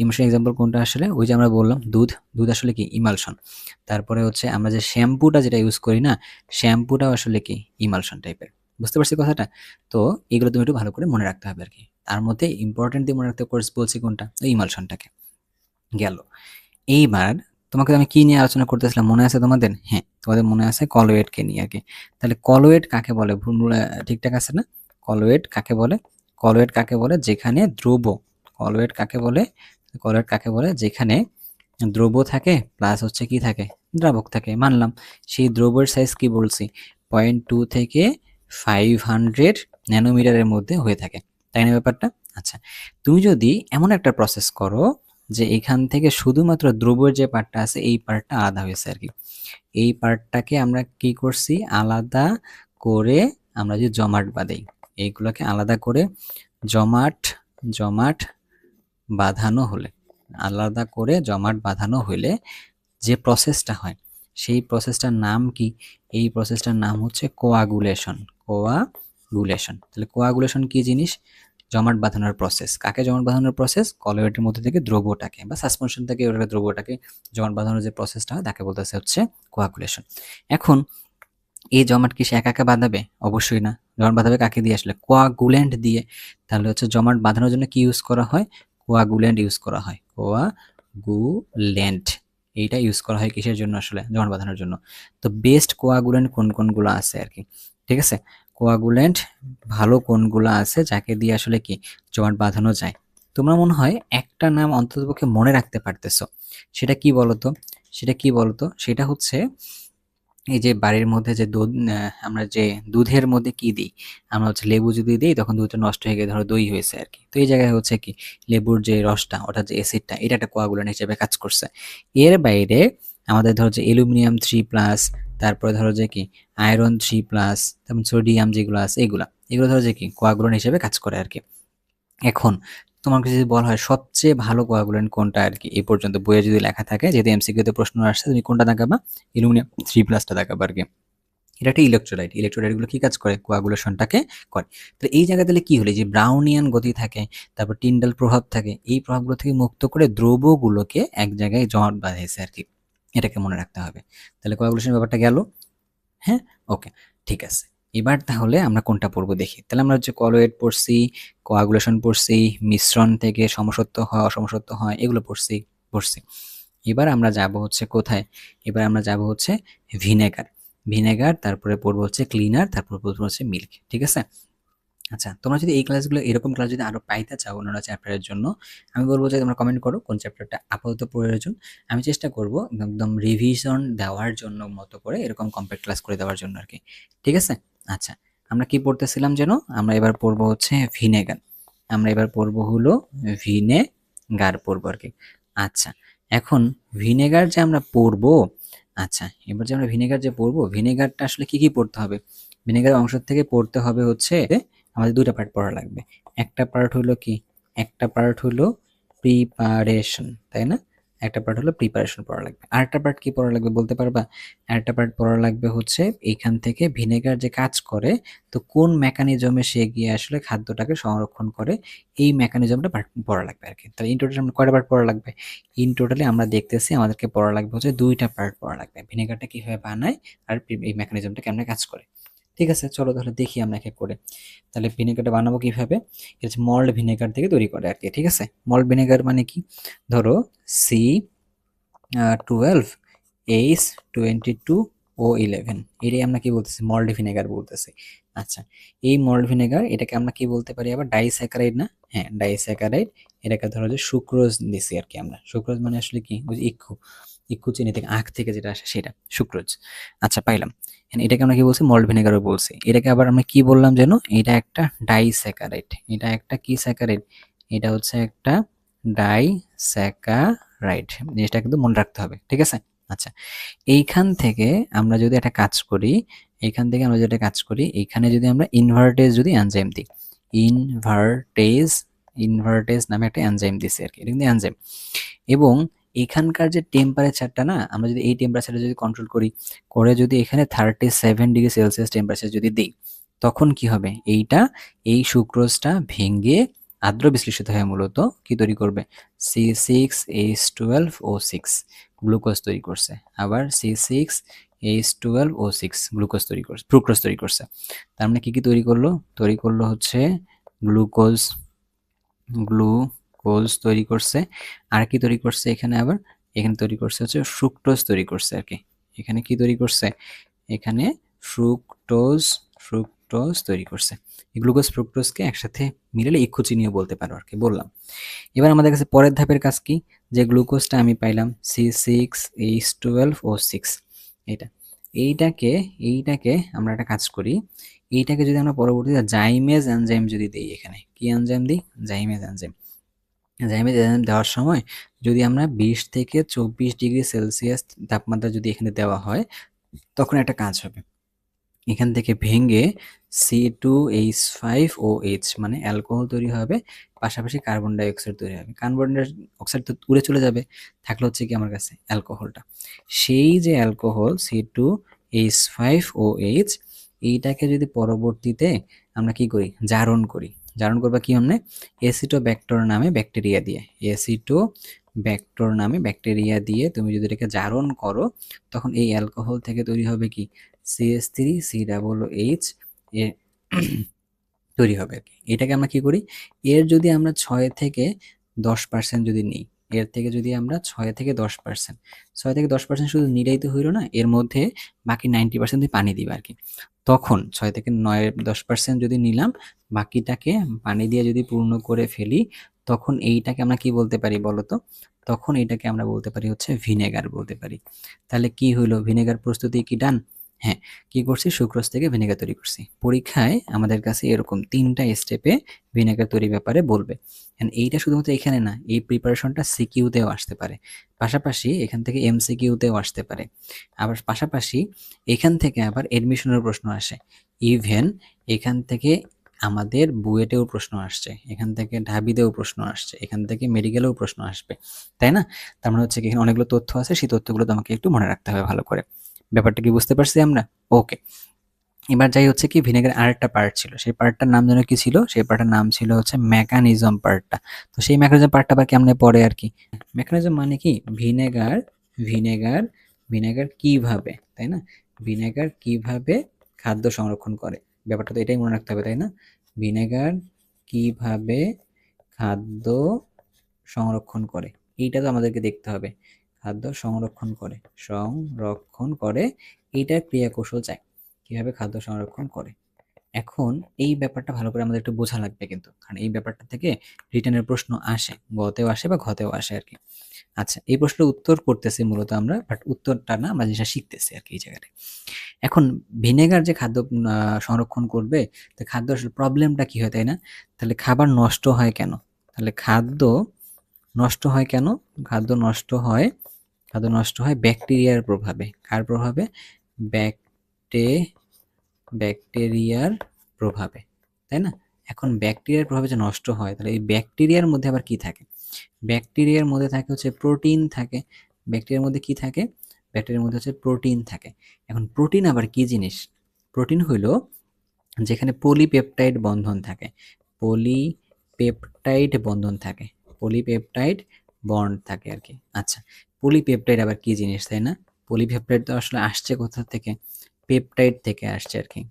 ইমালশন এক্সাম্পল কোনটা আসলে? ওই যে আমরা বললাম দুধ, দুধ আসলে কি ইমালশন। তারপরে হচ্ছে আমরা যে শ্যাম্পুটা যেটা ইউজ করি না, শ্যাম্পুটাও আসলে কি ইমালশন টাইপের। বুঝতে পারছি কথাটা? তো এগুলো তুমি একটু ভালো করে মনে রাখতে হবে আর কি। তার মধ্যে ইম্পর্টেন্ট দিয়ে মনে রাখতে কোর্স বলছি কোনটা? ওই ইমালশনটাকে। গেল। এইবার তোমাকে আমি কি নিয়ে আলোচনা করতেছিলাম মনে আছে তোমাদের? হ্যাঁ, তোমাদের মনে আছে কলওয়েডকে নিয়ে আর কি। তাহলে কলওয়েড কাকে বলে? ভুল ঠিকঠাক আছে না? কলওয়েড কাকে বলে? কলওয়েড কাকে বলে? যেখানে দ্রব। কলওয়েড কাকে বলে? কলওয়েড কাকে বলে? যেখানে দ্রব থাকে প্লাস হচ্ছে কি থাকে? দ্রাবক থাকে, মানলাম। সেই দ্রবের সাইজ কি বলছি? 0.2 থেকে 500 ন্যানোমিটারের মধ্যে হয়ে থাকে, তাই না ব্যাপারটা? আচ্ছা, তুমি যদি এমন একটা প্রসেস করো যে এখান থেকে শুধুমাত্র দ্রব্যের যে পার্টটা আছে এই পার্টটা আলাদা হয়েছে আর কি, এই পার্টটাকে আমরা কি করছি? আলাদা করে আমরা যে জমাট বাঁধাই, এইগুলোকে আলাদা করে জমাট জমাট বাঁধানো হলে, আলাদা করে জমাট বাঁধানো হলে যে প্রসেসটা হয় সেই প্রসেসটার নাম কি? এই প্রসেসটার নাম হচ্ছে কোয়াগুলেশন। কোয়াগুলেশন। তাহলে কোয়াগুলেশন কি জিনিস? জমাট বাঁধানোর প্রসেস। কাকে জমাট বাঁধানোর প্রসেস? কলওয়েডের মধ্যে থেকে দ্রবটাকে বা সাসপেনশন থেকে ওটা দ্রবটাকে জমাট বাঁধানোর যে প্রসেসটা হয় তাকে বলতেছে হচ্ছে কোয়াগুলেশন। এখন এই জমাট কি সে একা একা বাঁধাবে? অবশ্যই না। জমাট বাঁধাবে কাকে দিয়ে? আসলে কোয়াগুল্যান্ট দিয়ে। তাহলে হচ্ছে জমাট বাঁধানোর জন্য কি ইউজ করা হয়? কোয়াগুল্যান্ট ইউজ করা হয়, কোয়াগুল্যান্ট। এইটা ইউজ করা হয় কিসের জন্য আসলে? জমাট বাঁধানোর জন্য। তো বেস্ট কোয়াগুল্যান্ট কোনগুলো আছে আরকি। ঠিক আছে? কোয়াগুল্যান্ট ভালো কোনগুলো আছে যাকে দিয়ে আসলে কি জমাট বাঁধানো যায়। তোমরা মনে হয় একটা নাম অন্ততপক্ষে মনে রাখতে পারতেছো। সেটা কি বলতো? সেটা হচ্ছে এই যে বাড়ির মধ্যে যে দুধ আমরা যে দুধের মধ্যে কি দিই? আমরা হচ্ছে লেবু যদি দেই তখন দুধটা নষ্ট হয়ে গিয়ে ধরো দই হয়েছে আরকি। তো এই জায়গায় হচ্ছে কি লেবুর যে রসটা অর্থাৎ যে অ্যাসিডটা এটা একটা কোয়াগুল্যান্ট হিসেবে কাজ করছে। এর বাইরে আমাদের ধরো যে অ্যালুমিনিয়াম 3+, তারপরে ধরো যে কি আয়রন 3+, তারপর সোডিয়াম যেগুলো আছে এগুলো ধরো যে কি কোয়াগুল্যান্ট হিসেবে কাজ করে আরকি। এখন তোমাকে যদি বলা হয় সবচেয়ে ভালো কোয়াগুল্যান্ট কোনটা আরকি এই পর্যন্ত বইয়ে যদি লেখা থাকে, যদি এমসিকিউতে প্রশ্ন আসছে তুমি কোনটা দাগাবা? অ্যালুমিনিয়াম 3+টা দাগাবা আরকি। এটা একটা ইলেকট্রোলাইট। ইলেকট্রোলাইটগুলো কি কাজ করে? কোয়াগুলেশনটাকে করে। তো এই জায়গায় তাহলে কি হলো? যে ব্রাউনিয়ান গতি থাকে, তারপর টিন্ডাল প্রভাব থাকে। এই প্রভাবগুলো থেকে মুক্ত করে দ্রবগুলোকে এক জায়গায় জমাট বাঁধাইছে আরকি। এটাকে মনে রাখতে হবে। তাহলে কোয়াগুলেশনের ব্যাপারটা গেল। হ্যাঁ? ওকে, ঠিক আছে। এবার তাহলে আমরা কোনটা পড়বো দেখি। তাহলে আমরা হচ্ছে কলয়েড পড়ছি, কোয়াগুলেশন পড়ছি, মিশ্রণ থেকে সমসত্ব হয়, অসমসত্ব হয় এগুলো পড়ছি। এবার আমরা যাব হচ্ছে কোথায়? এবার আমরা যাব হচ্ছে ভিনেগার। ভিনেগার, তারপরে পড়বো হচ্ছে ক্লিনার, তারপর পড়বো হচ্ছে মিল্ক। ঠিক আছে? আচ্ছা, তোমরা যদি এই ক্লাসগুলো এরকম ক্লাস যদি আরো পাইতে চাও অন্যান্য চ্যাপ্টারের জন্য, আমি বলবো যে তোমরা কমেন্ট করো কোন চ্যাপ্টারটা আপাতত প্রয়োজন। আমি চেষ্টা করব একদম রিভিশন দেওয়ার জন্য মতো করে এরকম কমপ্লিট ক্লাস করে দেওয়ার জন্য আরকি। ঠিক আছে? আচ্ছা, আমরা কি পড়তেছিলাম যেন? আমরা এবার পড়বো হচ্ছে ভিনেগার। আমরা এবার পড়বো হলো ভিনেগার পড়বো আরকি। আচ্ছা, এখন ভিনেগার যে আমরা পড়বো, আচ্ছা এবার যে আমরা ভিনেগার যে পড়বো, ভিনেগারটা আসলে কি পড়তে হবে? ভিনেগার অংশ থেকে পড়তে হবে হচ্ছে আমাদের দুইটা পার্ট পড়া লাগবে। একটা পার্ট হলো কি? একটা পার্ট হলো প্রিপারেশন, তাই না? একটা পার্ট হলো প্রিপারেশন পড়া লাগবে। আরেকটা পার্ট কি পড়া লাগবে বলতে পারবা? আরেকটা পার্ট পড়া লাগবে হচ্ছে এইখান থেকে ভিনেগার যে কাজ করে, তো কোন মেকানিজমে সে গিয়ে আসলে খাদ্যটাকে সংরক্ষণ করে, এই মেকানিজমটা পড়া লাগবে আরকি। তাহলে ইন টোটাল আমরা কয়টা পার্ট পড়া লাগবে? ইন টোটালি আমরা দেখতেছি আমাদেরকে পড়া লাগবে হচ্ছে দুইটা পার্ট পড়া লাগবে। ভিনেগারটা কিভাবে বানায় আর এই মেকানিজমটা কেমনে কাজ করে। ঠিক আছে, চলো তাহলে দেখি আমরা এক এক করে। তাহলে ভিনেগারটা বানাবো কিভাবে? এটা হচ্ছে মল্ট ভিনেগার থেকে তৈরি করে আর কি। ঠিক আছে, মল্ট ভিনেগার মানে কি? ধরো C12H22O11, এটাই আমরা কি বলতেছি? মল্ট ভিনেগার বলতেছি। আচ্ছা, এই মল্ট ভিনেগার এটাকে আমরা কি বলতে পারি আবার? ডাইস্যাকারাইড না? হ্যাঁ, ডাইস্যাকারাইড। এটাকে ধরো যে সুক্রোজ দিছি আর কি আমরা। সুক্রোজ মানে আসলে কি? ওই যে ইক্ষু চিনি থেকে, আখ থেকে যেটা আসে সেটা সুক্রোজ। আচ্ছা, পাইলাম। এটাকে আমরা কি বলছি? মল্ট ভিনেগারও বলছি। এটাকে আবার আমরা কি বললাম যেন? এটা একটা ডাইস্যাকারাইড। এটা একটা কি স্যাকারাইড? এটা হচ্ছে একটা ডাইস্যাকারাইড। জিনিসটা কিন্তু মনে রাখতে হবে। ঠিক আছে? আচ্ছা, এইখান থেকে আমরা যদি একটা কাজ করি, এইখানে যদি আমরা ইনভার্টেজ যদি এনজাইম দিই, ইনভার্টেজ ইনভার্টেজ নামে একটা এনজাইম দিছি আর কি। এটা কিন্তু এনজাইম। এবং এখানকার যে টেম্পারেচারটা না, আমরা যদি এই টেম্পারেচারটা যদি কন্ট্রোল করি, করে যদি এখানে 37°C টেম্পারেচার যদি দিই, তখন কি হবে? এই সুক্রোজটা ভেঙে আদ্র বিশ্লেষিত হয়ে মূলত কি তৈরি করবে? C6H12O6 গ্লুকোজ তৈরি করছে। আবার C6H12O6 গ্লুকোজ তৈরি করছে, ফ্রুক্টোজ তৈরি করছে। তার মানে কি তৈরি করলো? তৈরি করলো হচ্ছে গ্লুকোজ গ্লুকোজ তৈরি করছে। আর কি তৈরি করছে এখানে? আবার এখানে তৈরি করছে হচ্ছে ফ্রুক্টোজ তৈরি করছে আর কি। এখানে কি তৈরি করছে? এখানে ফ্রুক্টোজ ফ্রুক্টোজ তৈরি করছে। এই গ্লুকোজ ফ্রুক্টোজকে একসাথে মিলালে ইক্ষু চিনিও বলতে পারো আর কি, বললাম। এবার আমাদের কাছে পরের ধাপের কাজ কি? যে গ্লুকোজটা আমি পাইলাম C6H12O6, এটা এইটাকে আমরা একটা কাজ করি। এইটাকে যদি আমরা পরবর্তীতে জাইমেজ এনজাইম যদি দেই, এখানে কি এনজাইম দিই? Zymase enzyme. জাইমেজ এনজাইম দেওয়ার সময় যদি আমরা 20 থেকে 24°C তাপমাত্রা যদি এখানে দেওয়া হয়, তখন একটা কাজ হবে। এখান থেকে ভেঙে C2H5OH মানে অ্যালকোহল তৈরি হবে, পাশাপাশি কার্বন ডাই অক্সাইড তৈরি হবে। কার্বন ডাই অক্সাইড তো উড়ে চলে যাবে, থাকলে হচ্ছে কি আমার কাছে? অ্যালকোহলটা। সেই যে অ্যালকোহল C2H5OH, এইটাকে যদি পরবর্তীতে আমরা কি করি? জারণ করি। জারণ করবা কি আমনে? অ্যাসিটোব্যাক্টর নামে ব্যাকটেরিয়া দিয়ে। অ্যাসিটোব্যাক্টর নামে ব্যাকটেরিয়া দিয়ে তুমি যদি এটাকে জারণ করো, তখন এই অ্যালকোহল থেকে তৈরি হবে কি? CH3COOH এ তৈরি হবে আর কি। এটাকে আমরা কি করি? এর যদি আমরা 6 থেকে 10% যদি নিই, এর থেকে যদি আমরা 6 থেকে 10%, 6 থেকে 10% শুধু নিলেই তো হইল না, এর মধ্যে বাকি 90% তুমি পানি দিবা আর কি। তখন 6 থেকে 9 10% যদি নিলাম, বাকিটাকে পানি দিয়ে যদি পূর্ণ করে ফেলি, তখন এইটাকে আমরা কি বলতে পারি বলো তো? তখন এইটাকে আমরা বলতে পারি হচ্ছে ভিনেগার বলতে পারি। তাহলে কি হইলো, ভিনেগার প্রস্তুতি কি ডান? হ্যাঁ, কি করছি, সুক্রোজ থেকে ভিনেগার তৈরি করছি। পরীক্ষায় আমাদের কাছে এরকম 3টা স্টেপে ভিনেগার তৈরির ব্যাপারে বলবে। এইটা শুধুমাত্র এখানে না, এই প্রিপারেশনটা সিকিউতেও আসতে পারে, পাশাপাশি এখান থেকে এমসিকিউতেও আসতে পারে, আবার পাশাপাশি এখান থেকে আবার এডমিশনের প্রশ্ন আসে, ইভেন এখান থেকে আমাদের বুয়েটেও প্রশ্ন আসছে, এখান থেকে ঢাবিতেও প্রশ্ন আসছে, এখান থেকে মেডিকেলেও প্রশ্ন আসবে, তাই না? তার মানে হচ্ছে কি এখানে অনেকগুলো তথ্য আছে, সেই তথ্যগুলো তোমাকে একটু মনে রাখতে হবে ভালো করে। ব্যাপারটা কি বুঝতে পারছি আমরা? ওকে, এবার যাই হচ্ছে কি ভিনেগারের আরেকটা পার্ট ছিল, সেই পার্টটার নাম যেন কি ছিল, সেই পার্টটার নাম ছিল হচ্ছে মেকানিজম পার্টটা। তো সেই মেকানিজম পার্টটা আবার কেমনে পড়ে আর কি, মেকানিজম মানে কি ভিনেগার, ভিনেগার ভিনেগার কিভাবে, তাই না? ভিনেগার কিভাবে খাদ্য সংরক্ষণ করে, ব্যাপারটা তো এটাই মনে রাখতে হবে, তাই না? ভিনেগার কিভাবে খাদ্য সংরক্ষণ করে, এইটা তো আমাদেরকে দেখতে হবে। খাদ্য সংরক্ষণ করে, সংরক্ষণ করে, এইটার ক্রিয়া কৌশল চাই, কিভাবে খাদ্য সংরক্ষণ করে। এখন এই ব্যাপারটা ভালো করে আমাদের একটু বোঝা লাগবে কিন্তু, কারণ এই ব্যাপারটা থেকে রিটেনের প্রশ্ন আসে, গতেও আসে বা ঘতেও আসে আর কি। আচ্ছা, এই প্রশ্নের উত্তর করতেছি মূলত আমরা, বাট উত্তরটা না, আমরা জিনিসটা শিখতেছি আর কি এই জায়গাটা। এখন ভিনেগার যে খাদ্য সংরক্ষণ করবে, তো খাদ্য প্রবলেমটা কি হয়, তাই না? তাহলে খাবার নষ্ট হয় কেন? তাহলে খাদ্য নষ্ট হয় কেন? খাদ্য নষ্ট হয়, খাদ্য নষ্ট হয় ব্যাকটেরিয়ার প্রভাবে। কার প্রভাবে? ব্যাকটে ব্যাকটেরিয়ার প্রভাবে, তাই না? এখন ব্যাকটেরিয়ার প্রভাবে যে নষ্ট হয়, তাহলে এই ব্যাকটেরিয়ার মধ্যে আবার কি থাকে? ব্যাকটেরিয়ার মধ্যে থাকে হচ্ছে প্রোটিন থাকে। ব্যাকটেরিয়ার মধ্যে কি থাকে? ব্যাকটেরিয়ার মধ্যে হচ্ছে প্রোটিন থাকে। এখন প্রোটিন আবার কি জিনিস? প্রোটিন হইল যেখানে পলিপেপটাইড বন্ধন থাকে, পলিপেপটাইড বন্ধন থাকে, পলিপেপটাইড বন্ড থাকে আর কি। আচ্ছা, পলিপেপটাইড আবার কি জিনিস, তাই না? পলিপেপটাইড তো আসলে আসছে কোথা থেকে? পেপটাইড থেকে আসছে আর কি,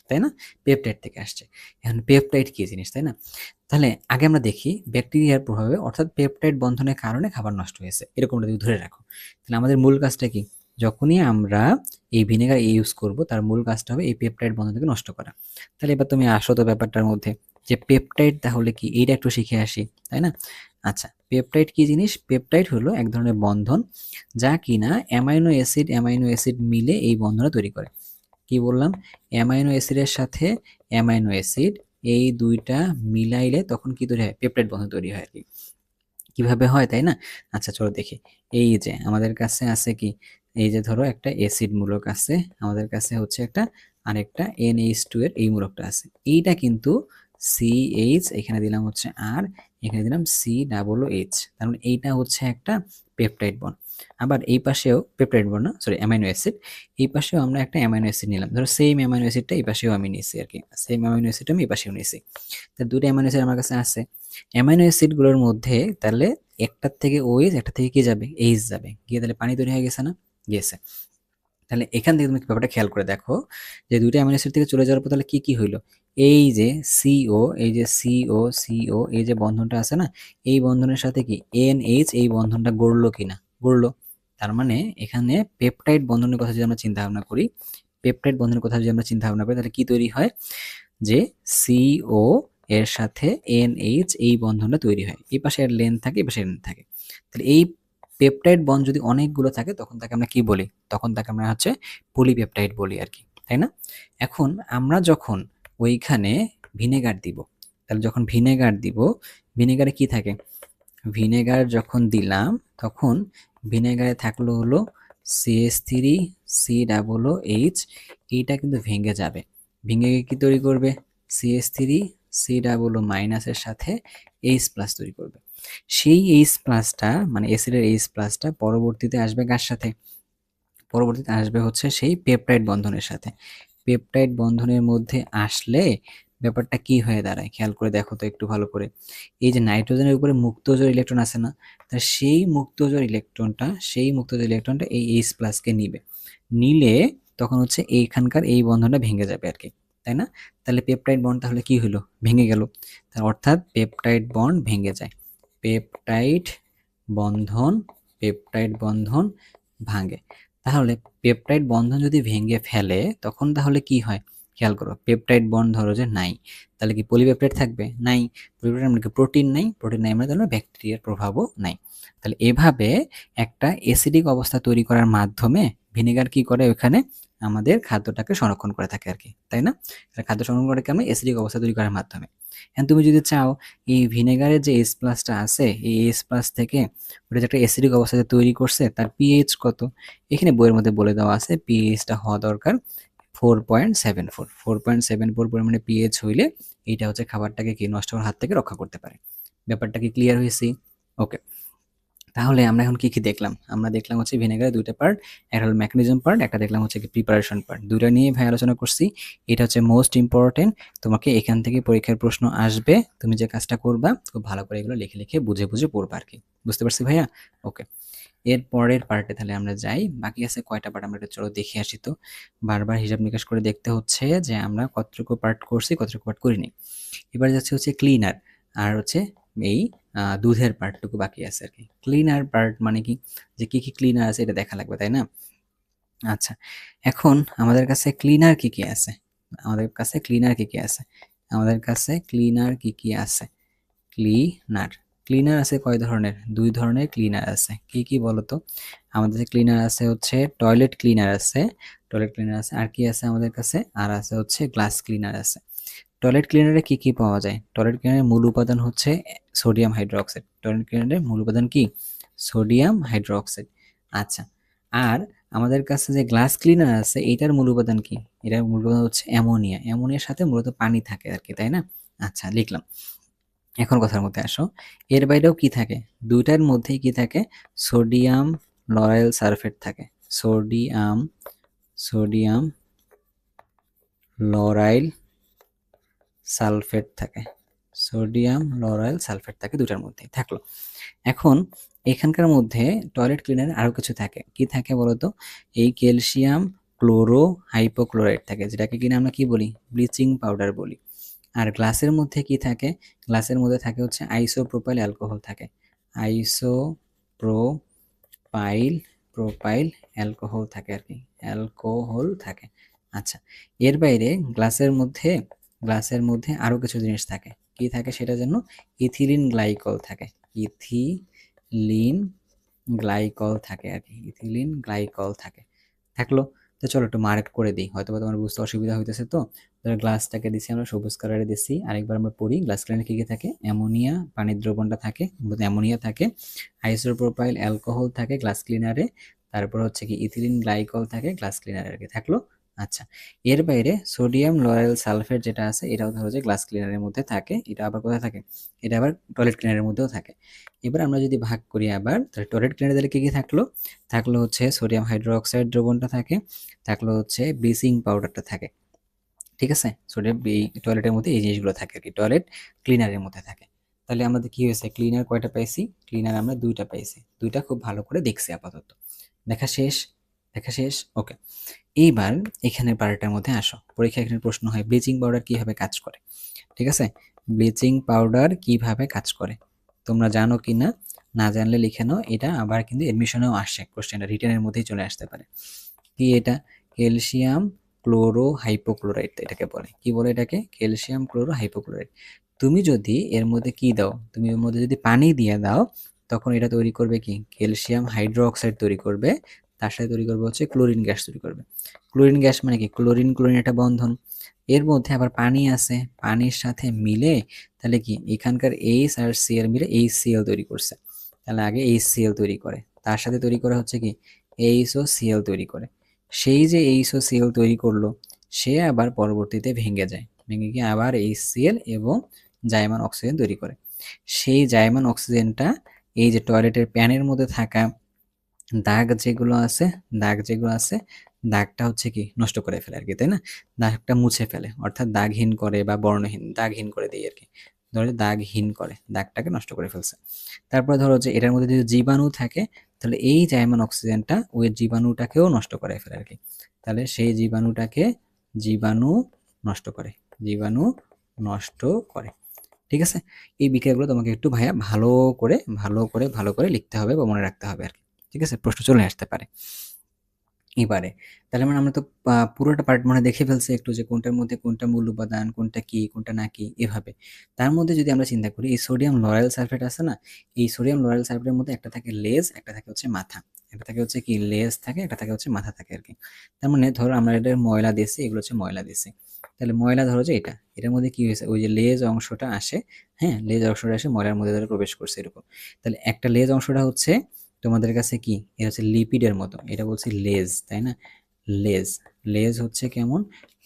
তাই না? পেপটাইড থেকে আসছে। এখন পেপটাইড কি জিনিস, তাই না? তাহলে আগে আমরা দেখি ব্যাকটেরিয়ার প্রভাবে, অর্থাৎ পেপটাইড বন্ধনের কারণে খাবার নষ্ট হয়েছে, এরকমটা যদি ধরে রাখো, তাহলে আমাদের মূল কাজটা কি? যখনই আমরা এই ভিনেগার ইউজ করব, তার মূল কাজটা হবে এই পেপটাইড বন্ধনকে নষ্ট করা। তাহলে এবার তুমি আসো তো ব্যাপারটার মধ্যে, যে পেপটাইড তাহলে কি, এইটা একটু শিখে আসি, তাই না? আচ্ছা, পেপটাইড কি জিনিস? পেপটাইড হলো এক ধরনের বন্ধন, যা কিনা অ্যামাইনো অ্যাসিড মিলে এই বন্ধনটা তৈরি করে। কি বললাম? অ্যামাইনো অ্যাসিডের সাথে অ্যামাইনো অ্যাসিড, এই দুইটা মিলাইলে তখন কি তৈরি হয়? পেপটাইড বন্ধন তৈরি হয় আর কি। কিভাবে হয়, তাই না? আচ্ছা চলো দেখি। এই যে আমাদের কাছে আছে কি, এই যে ধরো একটা অ্যাসিড মূলক আছে, আমাদের কাছে হচ্ছে একটা আরেকটা NH2 এর এই মূলকটা আছে, এইটা কিন্তু CH, এখানে দিলাম হচ্ছে আর, এখানে দিলাম COOH, তার মানে এইটা হচ্ছে একটা পেপটাইড বন্ড। আবার এই পাশেও পেপটাইড বন্ড না, সরি অ্যামাইনো অ্যাসিড, এই পাশেও আমরা একটা অ্যামাইনো অ্যাসিড নিলাম, ধরো সেম অ্যামাইনো অ্যাসিডটা এই পাশেও আমি নিয়েছি আর কি, সেম অ্যামাইনো অ্যাসিডটা আমি এই পাশেও নিয়েছি। তার দুটো অ্যামাইনো অ্যাসিড আমার কাছে আছে। অ্যামাইনো অ্যাসিডগুলোর মধ্যে তাহলে একটার থেকে OH, একটা থেকে কি যাবে? H যাবে, গিয়ে তাহলে পানি তৈরি হয়ে গেছে না? গেছে। তাহলে এখান থেকে তুমি ব্যাপারটা খেয়াল করে দেখো, যে দুইটা অ্যামাইনো অ্যাসিড থেকে চলে যাওয়ার পর তাহলে কি কি হইলো? এই যে CO, এই যে CO, এই যে বন্ধনটা আছে না, এই বন্ধনের সাথে কি NH, এই বন্ধনটা গড়লো কিনা? গড়লো। তার মানে এখানে পেপটাইড বন্ধনের কথা যদি আমরা চিন্তা ভাবনা করি, পেপটাইড বন্ধনের কথা যদি আমরা চিন্তা ভাবনা করি, তাহলে কি তৈরি হয়? যে CO এর সাথে NH, এই বন্ধনটা তৈরি হয়, এই পাশে এর লেন্থ থাকে, এই পাশে লেন্থ থাকে। তাহলে এই পেপটাইড বন্ড যদি অনেকগুলো থাকে, তখন তাকে আমরা কি বলি? তখন তাকে আমরা হচ্ছে পলিপেপটাইড বলি আর কি, তাই না? এখন আমরা যখন ওইখানে ভিনেগার দিব, তাহলে যখন ভিনেগার দিব, ভিনেগারে কি থাকে? ভিনেগার যখন দিলাম, তখন ভিনেগারে থাকলো হলো CH3 COOH, এইটা কিন্তু ভেঙে যাবে, ভেঙে গিয়ে কি তৈরি করবে? CH3 COO মাইনাসের সাথে H+ তৈরি করবে। সেই H+টা মানে অ্যাসিডের H+টা পরবর্তীতে আসবে কার সাথে? পরবর্তীতে আসবে হচ্ছে সেই পেপটাইড বন্ধনের সাথে। পেপটাইড বন্ধনের মধ্যে আসলে ব্যাপারটা কি হয়ে দাঁড়ায়, খেয়াল করে দেখো তো একটু ভালো করে। এই যে নাইট্রোজেনের উপরে মুক্তজোড় ইলেকট্রন আছে না, তা সেই মুক্তজোড় ইলেকট্রনটা এই H+ কে নিবে, নিলে তখন হচ্ছে এইখানকার এই বন্ধনটা ভেঙে যাবে আর কি, তাই না? তাহলে পেপটাইড বন্ড তাহলে কি হলো? ভেঙে গেল। অর্থাৎ পেপটাইড বন্ড ভেঙে যায়, পেপটাইড বন্ধন পেপটাইড বন্ধন ভাঙে। তাহলে পেপটাইড বন্ধন যদি ভেঙে ফেলে তখন তাহলে কি হয় খেয়াল করো, পেপটাইড বন্ড ধরো যে নাই, তাহলে কি পলিপেপটাইড থাকবে? নাই। পলিপেপটাইড মানে কি প্রোটিন নাই, প্রোটিন নাই মানে তাহলে ব্যাকটেরিয়ার প্রভাবও নাই। তাহলে এভাবে একটা অ্যাসিডিক অবস্থা তৈরি করার মাধ্যমে ভিনেগার কি করে ওখানে আমাদের খাদ্যটাকে সংরক্ষণ করে থাকে আর কি, তাই না? খাদ্য সংরক্ষণ করে কেমন? অ্যাসিডিক অবস্থা তৈরি করার মাধ্যমে। এখন তুমি যদি চাও এই ভিনেগারের যে এস প্লাসটা আছে এই এস প্লাস থেকে ওটা যে একটা অ্যাসিডিক অবস্থাতে তৈরি করছে তার পিএইচ কত, এখানে বইয়ের মধ্যে বলে দেওয়া আছে পিএইচটা হওয়া দরকার 4.74। 4.74 পরিমাণে পিএইচ হইলে এইটা হচ্ছে খাবারটাকে কি নষ্ট হওয়ার হাত থেকে রক্ষা করতে পারে। ব্যাপারটা কি ক্লিয়ার হয়েছে? ওকে, তাহলে আমরা এখন কি কি দেখলাম? আমরা দেখলাম হচ্ছে ভিনেগারের দুইটা পার্ট, একটা হলো মেকানিজম পার্ট, একটা দেখলাম হচ্ছে কি প্রিপারেশন পার্ট। দুইটা নিয়ে ভাই আলোচনা করছি। এটা হচ্ছে মোস্ট ইম্পর্টেন্ট, তোমাকে এখান থেকে পরীক্ষার প্রশ্ন আসবে। তুমি যে কাজটা করবা খুব ভালো করে এগুলো লিখে লিখে বুঝে বুঝে পড়বা আর কি। বুঝতে পারছি ভাইয়া? ওকে, এর পরের পার্টে তাহলে আমরা যাই। বাকি আছে কয়টা পার্ট আমরা একটু চলো দেখে আসি তো। বারবার হিসাব নিকাশ করে দেখতে হচ্ছে যে আমরা কতটুকু পার্ট করছি কতটুকু পার্ট করিনি। এবার যাচ্ছে হচ্ছে ক্লিনার, আর হচ্ছে এই দুধের পার্টটুকু বাকি আছে আর কি। ক্লিনার পার্ট মানে কি, যে কি কি ক্লিনার আছে এটা দেখা লাগবে, তাই না? আচ্ছা, এখন আমাদের কাছে ক্লিনার কি কি আছে? আমাদের কাছে ক্লিনার কি কি আছে? আমাদের কাছে ক্লিনার কি কি আছে? ক্লিনার ক্লিনার আছে কয় ধরনের? দুই ধরনের ক্লিনার আছে। কি কি বলতো? আমাদের কাছে ক্লিনার আছে হচ্ছে টয়লেট ক্লিনার আছে, টয়লেট ক্লিনার আছে, আর কি আছে আমাদের কাছে? আর আছে হচ্ছে গ্লাস ক্লিনার আছে। টয়লেট ক্লিনারে কি কি পাওয়া যায়? টয়লেট ক্লিনারের মূল উপাদান হচ্ছে সোডিয়াম হাইড্রোক্সাইড। টয়লেট ক্লিনারের মূল উপাদান কি? Sodium hydroxide. আচ্ছা, আর আমাদের কাছে যে গ্লাস ক্লিনার আছে এটার মূল উপাদান কি? এটার মূল উপাদান হচ্ছে অ্যামোনিয়া। অ্যামোনিয়ার সাথে মূলত পানি থাকে আর কি, তাই না? আচ্ছা, লিখলাম। এখন কথার মধ্যে আসো, এর বাইরেও কি থাকে? দুইটার মধ্যেই কি থাকে? সোডিয়াম লরেল সালফেট থাকে। সোডিয়াম সোডিয়াম লরাইল সালফেট থাকে। সোডিয়াম লরাইল সালফেট থাকে, দুটার মধ্যেই থাকলো। এখন এখানকার মধ্যে টয়লেট ক্লিনারে আরো কিছু থাকে। কি থাকে বলতো? এই ক্যালসিয়াম ক্লোরো হাইপোক্লোরাইড থাকে, যেটাকে কিনা আমরা কি বলি? ব্লিচিং পাউডার বলি। আর গ্লাসের মধ্যে কি থাকে? গ্লাসের মধ্যে থাকে হচ্ছে আইসোপ্রোপাইল অ্যালকোহল থাকে। আইসোপ্রোপাইল প্রোপাইল অ্যালকোহল থাকে আর কি, অ্যালকোহল থাকে। আচ্ছা, এর বাইরে গ্লাসের মধ্যে আরো কিছু জিনিস থাকে। কি থাকে সেটা জন্য? ইথিলিন গ্লাইকল থাকে। ইথিলিন গ্লাইকল থাকে আর কি, ইথিলিন গ্লাইকল থাকে। থাকলো। তো চলো একটু মার্ক করে দিই, হয়তো তোমার বুঝতে অসুবিধা হইতেছে। তো গ্লাসটাকে দিছি আমরা সবুজ কালারে দিছি, আরেকবার আমরা পড়ি। গ্লাস ক্লিনারে কি কি থাকে? অ্যামোনিয়া পানির দ্রবণটা থাকে, মূলত অ্যামোনিয়া থাকে। আইসোপ্রোপাইল অ্যালকোহল থাকে গ্লাস ক্লিনারে। তারপর হচ্ছে কি ইথিলিন গ্লাইকল থাকে গ্লাস ক্লিনারে আর কি। থাকলো। আচ্ছা, এর বাইরে সোডিয়াম লরেল সালফেট যেটা আছে এটাও ধরো যে গ্লাস ক্লিনারের মধ্যে থাকে। এটা আবার কোথায় থাকে? এটা আবার টয়লেট ক্লিনারের মধ্যেও থাকে। এবার আমরা যদি ভাগ করি আবার, তাহলে টয়লেট ক্লিনারে দিলে কি কি থাকলো? থাকলো হচ্ছে সোডিয়াম হাইড্রোক্সাইড দ্রবণটা থাকে, থাকলো হচ্ছে ব্লিচিং পাউডারটা থাকে। ঠিক আছে, সোডিয়াম এই টয়লেটের মধ্যে এই জিনিসগুলো থাকে আর কি, টয়লেট ক্লিনারের মধ্যে থাকে। তাহলে আমাদের কি হয়েছে? ক্লিনার কয়টা পাইছি? ক্লিনার আমরা দুইটা পাইছি। দুইটা খুব ভালো করে দেখছি আপাতত। দেখা শেষ? দেখা শেষ? ওকে, এইবার এখানের পার্টের মধ্যে আসো। পরীক্ষা এখানে প্রশ্ন হয় ব্লিচিং পাউডার কিভাবে কাজ করে। ঠিক আছে, ব্লিচিং পাউডার কিভাবে কাজ করে তোমরা জানো কি না? না জানলে লিখে নাও, এটা আবার কিন্তু এডমিশনেও আসে, কোশ্চেনটা রিটেনের মধ্যেই চলে আসতে পারে। কি এটা? ক্যালসিয়াম ক্লোরো হাইপোক্লোরাইড এটাকে বলে। কি বলে এটাকে? Calcium chloro hypochlorite. তুমি যদি এর মধ্যে কি দাও? তুমি এর মধ্যে যদি পানি দিয়ে দাও তখন এটা তৈরি করবে কি? ক্যালসিয়াম হাইড্রোক্সাইড তৈরি করবে। তার সাথে তৈরি করবে হচ্ছে ক্লোরিন গ্যাস তৈরি করবে। ক্লোরিন গ্যাস মানে কি? ক্লোরিন ক্লোরিন একটা বন্ধন। এর মধ্যে আবার পানি আছে, পানির সাথে মিলে তাহলে কি এখানকার এইচ আর সিএল মিলে HCl তৈরি করছে। তাহলে আগে HCl তৈরি করে, তার সাথে তৈরি করা হচ্ছে কি? HOCl তৈরি করে। সেই যে HOCl তৈরি করলো সে আবার পরবর্তীতে ভেঙে যায়, ভেঙে গিয়ে আবার HCl এবং জাইমান অক্সিজেন তৈরি করে। সেই জাইমান অক্সিজেনটা এই যে টয়লেটের প্যানের মধ্যে থাকা দাগ যেগুলো আছে দাগটা হচ্ছে কি নষ্ট করে ফেলে আর কি, তাই না? দাগটা মুছে ফেলে, অর্থাৎ দাগহীন করে বা বর্ণহীন, দাগহীন করে দেয় আর কি। ধরো দাগহীন করে, দাগটাকে নষ্ট করে ফেলছে। তারপরে ধরো যে এটার মধ্যে যদি জীবাণু থাকে তাহলে এই জাইমান অক্সিজেনটা ওই জীবাণুটাকেও নষ্ট করে ফেলে আর কি। তাহলে সেই জীবাণু নষ্ট করে, জীবাণু নষ্ট করে। ঠিক আছে? এই বিক্রিয়াগুলো তোমাকে একটু ভাইয়া ভালো করে লিখতে হবে বা মনে রাখতে হবে আরকি। ঠিক আছে? প্রশ্ন চলে আসতে পারে। এবারে তাহলে মানে আমরা তো পুরোটা পার্ট মনে হয় দেখে ফেলছি একটু যে কোনটার মধ্যে কোনটা মূল উপাদান, কোনটা কি, কোনটা না কি এভাবে। তার মধ্যে যদি আমরা চিন্তা করি এই সোডিয়াম লরেল সালফেট আছে না? এই সোডিয়াম লরেল সালফেটের মধ্যে একটা থাকে লেজ, একটা থাকে হচ্ছে মাথা। একটা থাকে হচ্ছে কি লেজ থাকে, একটা থাকে হচ্ছে মাথা থাকে আরকি। তার মানে ধরো আমরা এটার ময়লা দিয়েছি, এগুলো হচ্ছে ময়লা দিয়েছি। তাহলে ময়লা ধরো যে এটা, এটার মধ্যে কি হয়েছে? ওই যে লেজ অংশটা আসে, হ্যাঁ? লেজ অংশটা এসে ময়লার মধ্যে ধরো প্রবেশ করছে এরকম। তাহলে একটা লেজ অংশটা হচ্ছে তোমাদের কাছে কি? এটা হচ্ছে লিপিডের মতো। এটা বলছি লেজ, তাই না? লেজ, লেজ হচ্ছে কেমন?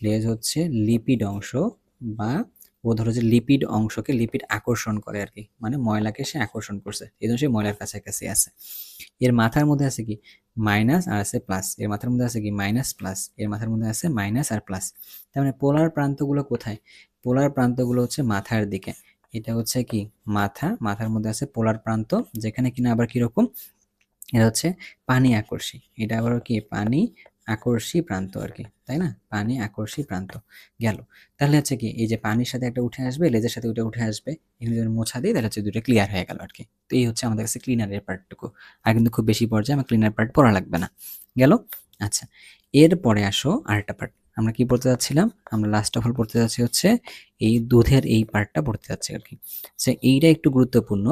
লেজ হচ্ছে লিপিড অংশ বা ও ধরো যে লিপিড অংশকে লিপিড আকর্ষণ করে আর কি, মানে ময়লাকে সে আকর্ষণ করছে, এই জন্য সে ময়লার কাছাকাছি আছে। এর মাথার মধ্যে আছে কি মাইনাস আর আছে প্লাস, এর মাথার মধ্যে আছে কি মাইনাস প্লাস, এর মাথার মধ্যে আছে মাইনাস আর প্লাস। তার মানে পোলার প্রান্তগুলো কোথায়? পোলার প্রান্তগুলো হচ্ছে মাথার দিকে। এটা হচ্ছে কি মাথা, মাথার মধ্যে আছে পোলার প্রান্ত, যেখানে কিনা আবার কিরকম, এটা হচ্ছে পানি আকর্ষী, এটা আবার কি পানি আকর্ষী প্রান্ত আর কি, তাই না? পানি আকর্ষী প্রান্ত গেল। তাহলে হচ্ছে কি এই যে পানির সাথে একটা উঠে আসবে, লেজের সাথে ওটা উঠে আসবে, এগুলো যদি মোছা দিই তাহলে হচ্ছে দুটো ক্লিয়ার হয়ে গেল আর কি। তো এই হচ্ছে আমাদের কাছে ক্লিনারের পার্টটুকু। আর কিন্তু খুব বেশি পর্যায়ে আমার ক্লিনার পার্ট পড়া লাগবে না। গেল। আচ্ছা, এরপরে আসো আরেকটা পার্ট। আমরা কি পড়তে যাচ্ছিলাম? আমরা লাস্ট অফ অল পড়তে যাচ্ছি হচ্ছে এই দুধের এই পার্টটা পড়তে যাচ্ছি আর কি। সে এইটা একটু গুরুত্বপূর্ণ,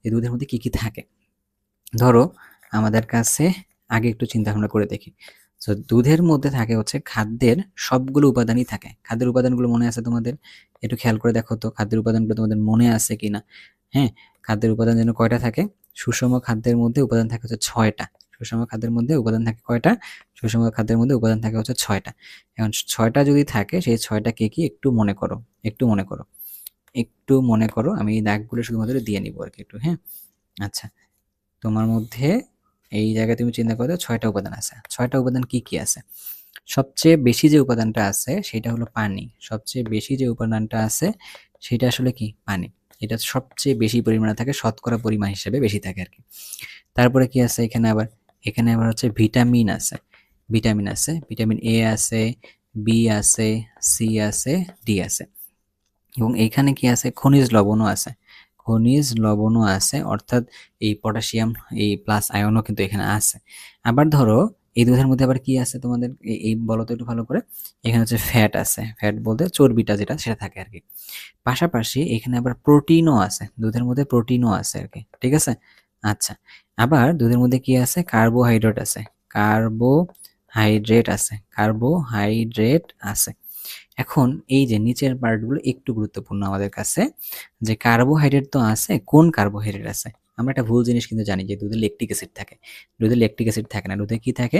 এই দুধের মধ্যে কি কি থাকে। ধরো আমাদের কাছে আগে একটু চিন্তা ভাবনা করে দেখি। তো দুধের মধ্যে থাকে হচ্ছে খাদ্যের সবগুলো উপাদানই থাকে। খাদ্যের উপাদানগুলো মনে আছে তোমাদের? একটু খেয়াল করে দেখো তো খাদ্যের উপাদানগুলো তোমাদের মনে আছে কিনা। হ্যাঁ, খাদ্যের উপাদান যেন কয়টা থাকে? সুষম খাদ্যের মধ্যে উপাদান থাকে হচ্ছে 6টা। সুষম খাদ্যের মধ্যে উপাদান থাকে কয়টা? সুষম খাদ্যের মধ্যে উপাদান থাকে হচ্ছে 6টা। এখন 6টা যদি থাকে সেই 6টা কে কি একটু মনে করো, একটু মনে করো, একটু মনে করো। আমি এই দাগগুলো শুধুমাত্র দিয়ে নিব আর কি একটু, হ্যাঁ? আচ্ছা, তোমার মধ্যে এই জায়গায় তুমি চিন্তা করো 6টা উপাদান আছে। 6টা উপাদান কি কি আছে? সবচেয়ে বেশি যে উপাদানটা আছে সেটা হলো পানি। সবচেয়ে বেশি যে উপাদানটা আছে সেটা আসলে কি? পানি। এটা সবচেয়ে বেশি পরিমাণে থাকে, শতকরা পরিমাণ হিসেবে বেশি থাকে আর কি। তারপরে কি আছে এখানে আবার? এখানে আবার হচ্ছে ভিটামিন আছে। ভিটামিন আছে, ভিটামিন এ আছে, বি আছে, সি আছে, ডি আছে। এবং এইখানে কি আছে? খনিজ লবণও আছে। খনিজ লবণও আছে, অর্থাৎ এই পটাশিয়াম, এই প্লাস আয়নও কিন্তু এখানে আছে। আবার ধরো এই দুধের মধ্যে আবার কি আছে তোমাদের? এই বলো তো একটু ভালো করে। এখানে হচ্ছে ফ্যাট আছে, ফ্যাট বলতে চর্বিটা যেটা সেটা থাকে আর কি। পাশাপাশি এখানে আবার প্রোটিনও আছে, দুধের মধ্যে প্রোটিনও আছে আর কি, ঠিক আছে? আচ্ছা, আবার দুধের মধ্যে কি আছে? কার্বোহাইড্রেট আছে, কার্বোহাইড্রেট আছে, কার্বোহাইড্রেট আছে। এখন এই যে নিচের পার্টগুলো একটু গুরুত্বপূর্ণ আমাদের কাছে, যে কার্বোহাইড্রেট তো আছে, কোন কার্বোহাইড্রেট আছে? আমরা একটা ভুল জিনিস কিন্তু জানি যে দুধে ল্যাকটিক অ্যাসিড থাকে। দুধে ল্যাকটিক অ্যাসিড থাকে না, দুধে কি থাকে?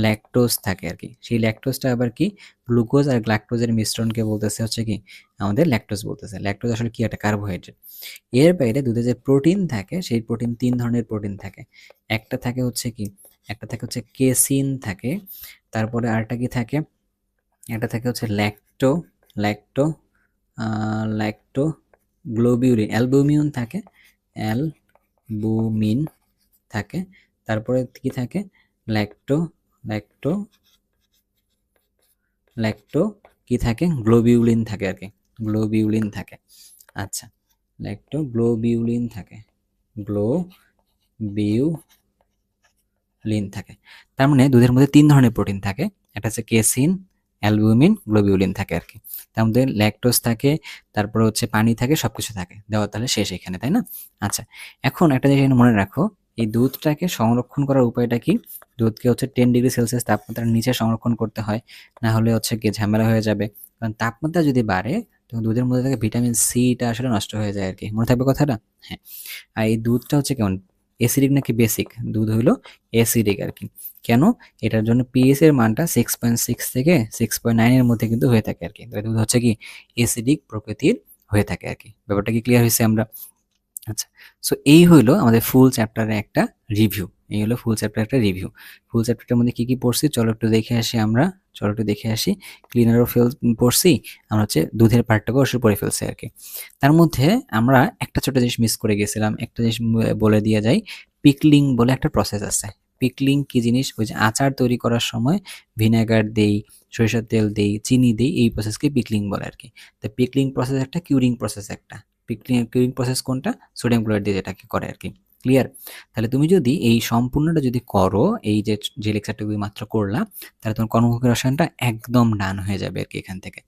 ল্যাকটোজ থাকে আর কি। সেই ল্যাকটোজটা আবার কি? গ্লুকোজ আর গ্লাকটোজের মিশ্রণকে বলতেছে হচ্ছে কি আমাদের ল্যাকটোজ বলতেছে। ল্যাকটোজ আসলে কি? একটা কার্বোহাইড্রেট। এর বাইরে দুধে যে প্রোটিন থাকে সেই প্রোটিন 3 ধরনের প্রোটিন থাকে। একটা থাকে হচ্ছে কি? একটা থাকে হচ্ছে কেসিন থাকে, তারপরে আরেকটা কি থাকে? একটা থাকে হচ্ছে ল্যাকটো, ল্যাকটো ল্যাকটো গ্লোবিউলিন, অ্যালবুমিন থাকে, অ্যালবুমিন থাকে। তারপরে কি থাকে? ল্যাকটো, ল্যাকটো ল্যাকটো কি থাকে? গ্লোবিউলিন থাকে আর কি, গ্লোবিউলিন থাকে। আচ্ছা, ল্যাকটো গ্লোবিউলিন থাকে, গ্লোবিউলিন থাকে। তার মানে দুধের মধ্যে 3 ধরনের প্রোটিন থাকে, একটা হচ্ছে কেসিন, অ্যালবুমিন, গ্লোবিউলিন থাকে আর কি। তার মধ্যে ল্যাকটোজ থাকে, তারপরে হচ্ছে পানি থাকে, সবকিছু থাকে দেওয়া, তাহলে শেষ এখানে, তাই না? আচ্ছা, এখন একটা জিনিস মনে রাখো, এই দুধটাকে সংরক্ষণ করার উপায়টা কি? দুধকে হচ্ছে 10 ডিগ্রি সেলসিয়াস তাপমাত্রার নিচে সংরক্ষণ করতে হয়, না হলে হচ্ছে কি ঝামেলা হয়ে যাবে। কারণ তাপমাত্রা যদি বাড়ে তখন দুধের মধ্যে থেকে ভিটামিন সিটা আসলে নষ্ট হয়ে যায় আর কি, মনে থাকবে কথাটা? হ্যাঁ। আর এই দুধটা হচ্ছে কেমন? অ্যাসিডিক নাকি বেসিক? দুধ হইলো অ্যাসিডিক আর কি। কেন? এটার জন্য পিএইচ এর মানটা 6.6 থেকে 6.9 এর মধ্যে কিন্তু হয়ে থাকে আর কি। দুধ হচ্ছে কি অ্যাসিডিক প্রকৃতির হয়ে থাকে আর কি। ব্যাপারটা কি ক্লিয়ার হয়েছে আমরা? আচ্ছা, সো এই হইলো আমাদের ফুল চ্যাপ্টারের একটা রিভিউ। এই হলো ফুল চ্যাপ্টার একটা রিভিউ। ফুল চ্যাপ্টারটার মধ্যে কি কি পড়ছি চলো একটু দেখে আসি আমরা। চলো একটু দেখে আসি। ক্লিনারও পড়ছি, আমরা হচ্ছে দুধের পার্টটাকেও অবশ্যই পড়ে ফেলছি আর কি। তার মধ্যে আমরা একটা ছোট জিনিস মিস করে গেছিলাম, একটা জিনিস বলে দিয়ে যাই। পিকলিং বলে একটা প্রসেস আছে। পিকলিং কি জিনিস? ওই যে আচার তৈরি করার সময় ভিনেগার দেই, সরিষার তেল দেই, চিনি দেই, এই প্রসেসকে পিকলিং বলে আর কি। তো পিকলিং প্রসেস একটা, কিউরিং প্রসেস একটা। কিউরিং প্রসেস কোনটা? সোডিয়াম ক্লোরাইড দিয়ে যেটাকে করে আর কি। ক্লিয়ার? তাহলে তুমি যদি এই সম্পূর্ণটা যদি করো, এই যে লেকচারটুকু মাত্র করলা, তাহলে তোমার কর্মমুখী রসায়নটা একদম ডান হয়ে যাবে আর কি এখান থেকে।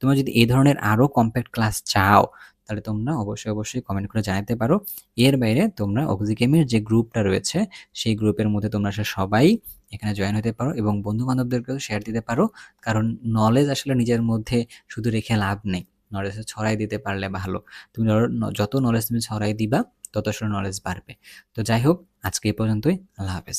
তোমরা যদি এই ধরনের আরও কম্প্যাক্ট ক্লাস চাও, তাহলে তোমরা অবশ্যই কমেন্ট করে জানাতে পারো। এর বাইরে তোমরা অক্সিকেমের যে গ্রুপটা রয়েছে, সেই গ্রুপের মধ্যে তোমরা আসলে সবাই এখানে জয়েন হতে পারো এবং বন্ধু-বান্ধবদেরকেও শেয়ার দিতে পারো। কারণ নলেজ আসলে নিজের মধ্যে শুধু রেখে লাভ নেই। নলেজ ছড়াই দিতে পারলে ভালো। তুমি যত নলেজ তুমি ছড়াই দিবা, তত আসলে নলেজ বাড়বে। তো যাই হোক, আজকে এই পর্যন্তই। আল্লাহ হাফেজ।